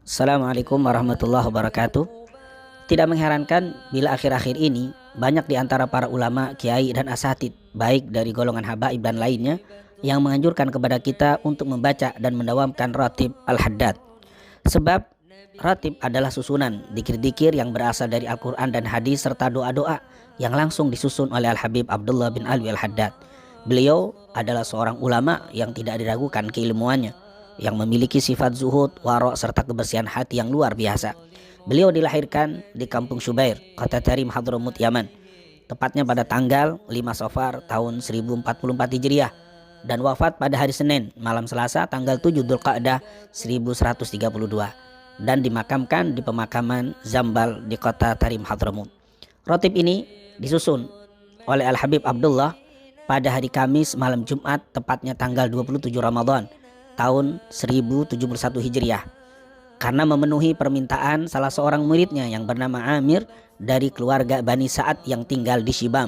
Assalamualaikum warahmatullahi wabarakatuh. Tidak mengherankan bila akhir-akhir ini banyak di antara para ulama, kiai dan asatid, baik dari golongan habaib dan lainnya, yang menganjurkan kepada kita untuk membaca dan mendawamkan ratib al-haddad. Sebab ratib adalah susunan dikir-dikir yang berasal dari Al-Quran dan hadis serta doa-doa yang langsung disusun oleh Al-Habib Abdullah bin Alwi al-Haddad. Beliau adalah seorang ulama yang tidak diragukan keilmuannya, yang memiliki sifat zuhud, warok serta kebersihan hati yang luar biasa. Beliau dilahirkan di kampung Syubair, kota Tarim, Hadramut, Yaman, tepatnya pada tanggal 5 Safar tahun 1044 Hijriah, dan wafat pada hari Senin malam Selasa tanggal 7 Dzulqa'dah 1132, dan dimakamkan di pemakaman Zambal di kota Tarim, Hadramut. Rotib ini disusun oleh Al-Habib Abdullah pada hari Kamis malam Jumat, tepatnya tanggal 27 Ramadan tahun 1071 Hijriah, karena memenuhi permintaan salah seorang muridnya yang bernama Amir dari keluarga Bani Sa'ad yang tinggal di Shibam,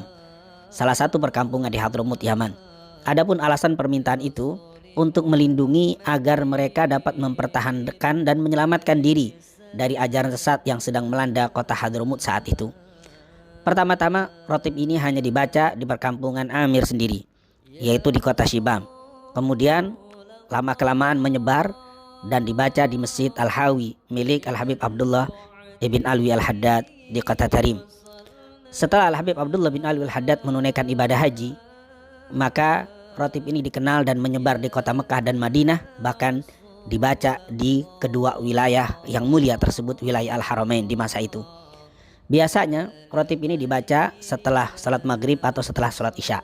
salah satu perkampungan di Hadramut, Yaman. Adapun alasan permintaan itu untuk melindungi agar mereka dapat mempertahankan dan menyelamatkan diri dari ajaran sesat yang sedang melanda kota Hadramut saat itu. Pertama-tama, rotib ini hanya dibaca di perkampungan Amir sendiri, yaitu di kota Shibam. Kemudian lama-kelamaan menyebar dan dibaca di Masjid Al-Hawi milik Al-Habib Abdullah ibn Alwi al-Haddad di kota Tarim. Setelah Al-Habib Abdullah bin Alwi al-Haddad menunaikan ibadah haji, maka rotib ini dikenal dan menyebar di kota Mekah dan Madinah, bahkan dibaca di kedua wilayah yang mulia tersebut, wilayah Al-Haramain di masa itu. Biasanya rotib ini dibaca setelah salat maghrib atau setelah salat isya.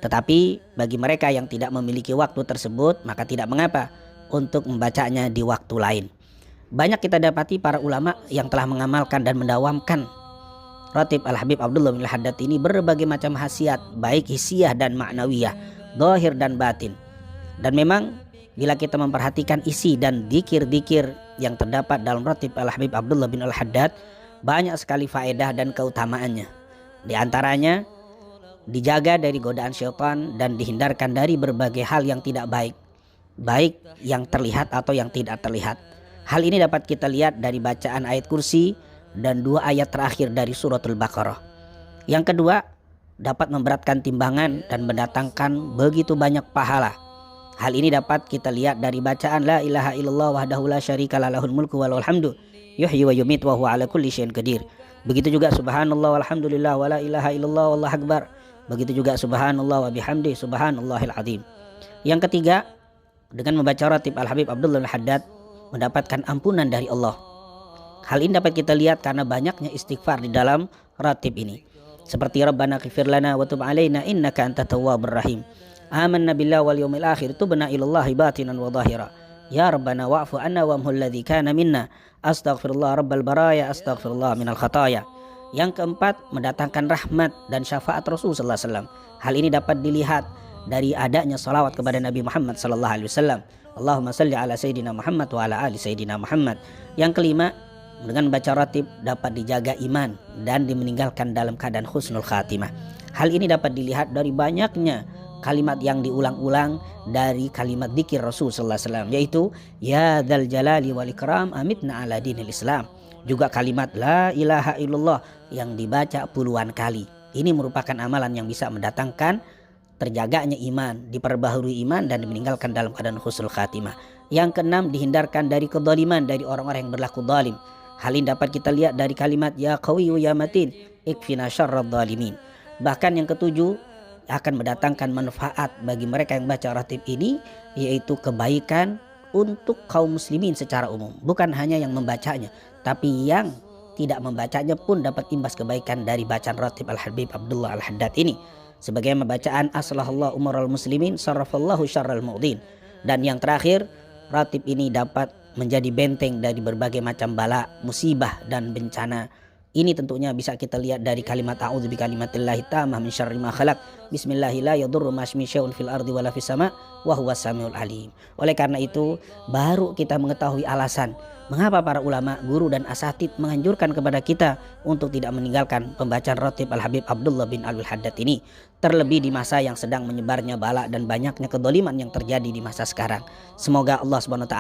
Tetapi bagi mereka yang tidak memiliki waktu tersebut, maka tidak mengapa untuk membacanya di waktu lain. Banyak kita dapati para ulama yang telah mengamalkan dan mendawamkan ratib Al-Habib Abdullah bin Al-Haddad ini berbagai macam khasiat, baik hissiyah dan ma'nawiyah, zahir dan batin. Dan memang bila kita memperhatikan isi dan dikir-dikir yang terdapat dalam ratib Al-Habib Abdullah bin Al-Haddad, banyak sekali faedah dan keutamaannya. Di antaranya dijaga dari godaan syaitan dan dihindarkan dari berbagai hal yang tidak baik, baik yang terlihat atau yang tidak terlihat. Hal ini dapat kita lihat dari bacaan ayat kursi dan 2 ayat terakhir dari suratul Baqarah. Yang kedua, dapat memberatkan timbangan dan mendatangkan begitu banyak pahala. Hal ini dapat kita lihat dari bacaan la ilaha illallah wahdahu la syarika lahul mulku wa lahul hamdu yuhyi wa yumiit wa huwa ala kulli syai'in qadir. Begitu juga subhanallah walhamdulillah wa la ilaha illallah wallahu akbar. Begitu juga subhanallah wa bihamdi subhanallahil azim. Yang ketiga, dengan membaca ratib Al-Habib Abdullah al-Haddad mendapatkan ampunan dari Allah. Hal ini dapat kita lihat karena banyaknya istighfar di dalam ratib ini. Seperti Rabbana ighfir lana wa tub alaina innaka antat tawwabur rahim. Amanna billahi wal yawmil akhir tubna ilallahi batinan wa zahira. Ya Rabbana wa'fu anna wa amhul ladzi kana minna. Astaghfirullah rabbal baraya astaghfirullah minal khataya. Yang keempat, mendatangkan rahmat dan syafaat Rasul sallallahu alaihi wasallam. Hal ini dapat dilihat dari adanya salawat kepada Nabi Muhammad sallallahu alaihi wasallam. Allahumma salli ala sayyidina Muhammad wa ala ali sayyidina Muhammad. Yang kelima, dengan baca ratib dapat dijaga iman dan meninggalkan dalam keadaan husnul khatimah. Hal ini dapat dilihat dari banyaknya kalimat yang diulang-ulang dari kalimat dzikir Rasul sallallahu alaihi wasallam, yaitu ya dzal jalali wal ikram amitna ala dinil Islam. Juga kalimat la ilaha illallah yang dibaca puluhan kali. Ini merupakan amalan yang bisa mendatangkan terjaganya iman, diperbaharui iman dan meninggalkan dalam keadaan husnul khatimah. Yang keenam, dihindarkan dari kezaliman dari orang-orang yang berlaku zalim. Hal ini dapat kita lihat dari kalimat ya qawiyyu ya matin ikfina syarradz zalimin. Bahkan yang ketujuh, akan mendatangkan manfaat bagi mereka yang baca ratib ini, yaitu kebaikan untuk kaum muslimin secara umum. Bukan hanya yang membacanya, tapi yang tidak membacanya pun dapat imbas kebaikan dari bacaan ratib Al-Habib Abdullah al-Haddad ini. Sebagaimana bacaan aslahallahu umaral muslimin sarrafallahu syarral mu'din. Dan yang terakhir, ratib ini dapat menjadi benteng dari berbagai macam bala, musibah dan bencana. Ini tentunya bisa kita lihat dari kalimat a'udzu bikalimatillahi tammah min syarri ma khalaq. Bismillah la yadurru ma'asmi syai'un fil ardi wala fis sama wa huwas samiul alim. Oleh karena itu baru kita mengetahui alasan mengapa para ulama, guru dan asatid menganjurkan kepada kita untuk tidak meninggalkan pembacaan rotib Al-Habib Abdullah bin Alwi Haddad ini. Terlebih di masa yang sedang menyebarnya bala dan banyaknya kedoliman yang terjadi di masa sekarang. Semoga Allah SWT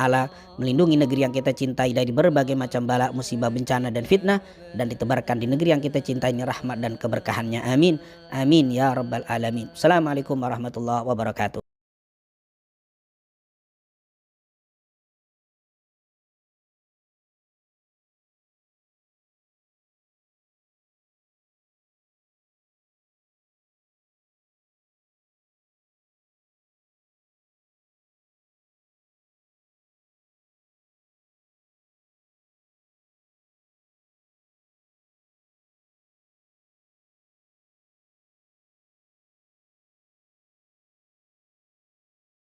melindungi negeri yang kita cintai dari berbagai macam bala, musibah, bencana dan fitnah, dan ditebarkan di negeri yang kita cintai ini rahmat dan keberkahannya. Amin. Amin ya rabbal alamin. Assalamualaikum warahmatullahi wabarakatuh.